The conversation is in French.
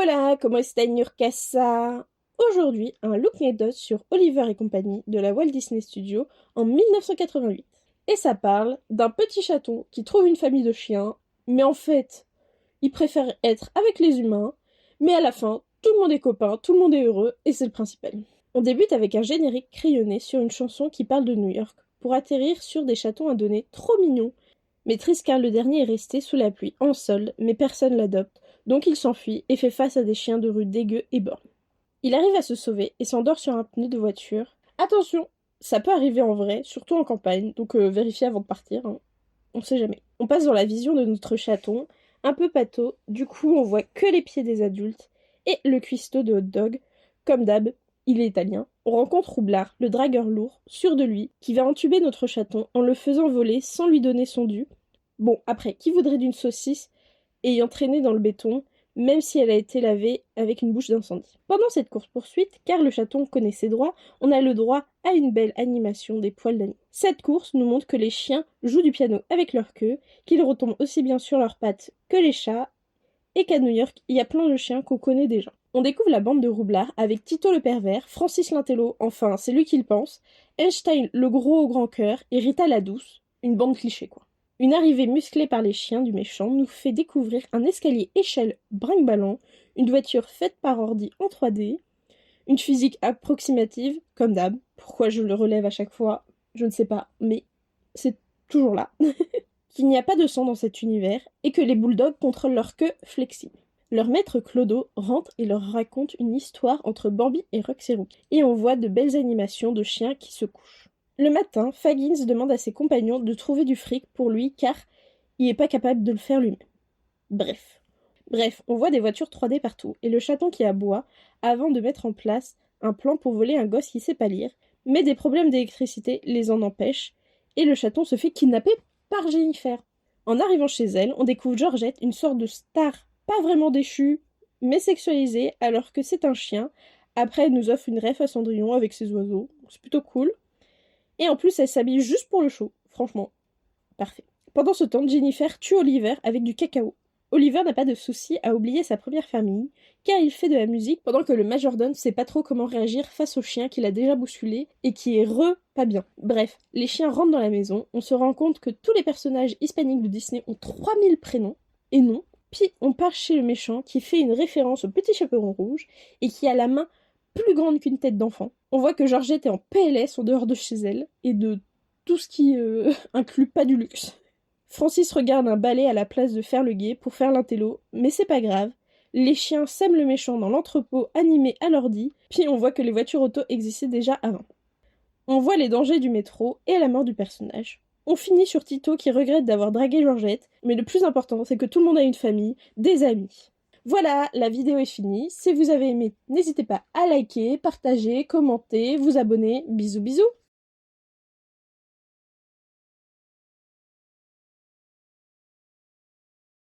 Hola, ¿cómo está Nurkasa? Aujourd'hui, un look nedos sur Oliver et compagnie de la Walt Disney Studios en 1988. Et ça parle d'un petit chaton qui trouve une famille de chiens, mais en fait, il préfère être avec les humains, mais à la fin, tout le monde est copain, tout le monde est heureux, et c'est le principal. On débute avec un générique crayonné sur une chanson qui parle de New York, pour atterrir sur des chatons à donner trop mignons. Mais triste car le dernier est resté sous la pluie, en solde, mais personne l'adopte, donc il s'enfuit et fait face à des chiens de rue dégueux et borgnes. Il arrive à se sauver et s'endort sur un pneu de voiture. Attention, ça peut arriver en vrai, surtout en campagne, donc vérifiez avant de partir, hein. On sait jamais. On passe dans la vision de notre chaton, un peu pâteau, du coup on voit que les pieds des adultes, et le cuistot de hot dog. Comme d'hab, il est italien. On rencontre Roublard, le dragueur lourd, sûr de lui, qui va entuber notre chaton en le faisant voler sans lui donner son dû. Bon, après, qui voudrait d'une saucisse ayant traîné dans le béton, même si elle a été lavée avec une bouche d'incendie. Pendant cette course-poursuite, car le chaton connaît ses droits, on a le droit à une belle animation des poils d'animaux. Cette course nous montre que les chiens jouent du piano avec leur queue, qu'ils retombent aussi bien sur leurs pattes que les chats, et qu'à New York, il y a plein de chiens qu'on connaît déjà. On découvre la bande de Roublard avec Tito le pervers, Francis l'intello, enfin c'est lui qui le pense, Einstein le gros au grand cœur et Rita la douce, une bande cliché quoi. Une arrivée musclée par les chiens du méchant nous fait découvrir un escalier échelle brinque-ballant, une voiture faite par ordi en 3D, une physique approximative, comme d'hab. Pourquoi je le relève à chaque fois, je ne sais pas, mais c'est toujours là. Qu'il n'y a pas de sang dans cet univers et que les bulldogs contrôlent leur queue flexible. Leur maître Clodo rentre et leur raconte une histoire entre Bambi et Roxy Rookie. Et on voit de belles animations de chiens qui se couchent. Le matin, Faggins demande à ses compagnons de trouver du fric pour lui car il n'est pas capable de le faire lui-même. Bref, on voit des voitures 3D partout et le chaton qui aboie avant de mettre en place un plan pour voler un gosse qui sait pas lire, mais des problèmes d'électricité les en empêchent et le chaton se fait kidnapper par Jennifer. En arrivant chez elle, on découvre Georgette, une sorte de star pas vraiment déchue, mais sexualisée alors que c'est un chien. Après, elle nous offre une ref à Cendrillon avec ses oiseaux, c'est plutôt cool. Et en plus, elle s'habille juste pour le show. Franchement, parfait. Pendant ce temps, Jennifer tue Oliver avec du cacao. Oliver n'a pas de souci à oublier sa première famille, car il fait de la musique pendant que le majordome sait pas trop comment réagir face au chien qu'il a déjà bousculé et qui est pas bien. Bref, les chiens rentrent dans la maison, on se rend compte que tous les personnages hispaniques de Disney ont 3000 prénoms, et non. Puis on part chez le méchant qui fait une référence au petit chaperon rouge et qui a la main plus grande qu'une tête d'enfant. On voit que Georgette est en PLS en dehors de chez elle et de tout ce qui inclut pas du luxe. Francis regarde un balai à la place de faire le guet pour faire l'intello, mais c'est pas grave. Les chiens sèment le méchant dans l'entrepôt animé à l'ordi, puis on voit que les voitures auto existaient déjà avant. On voit les dangers du métro et la mort du personnage. On finit sur Tito qui regrette d'avoir dragué Georgette, mais le plus important c'est que tout le monde a une famille, des amis. Voilà, la vidéo est finie. Si vous avez aimé, n'hésitez pas à liker, partager, commenter, vous abonner. Bisous bisous.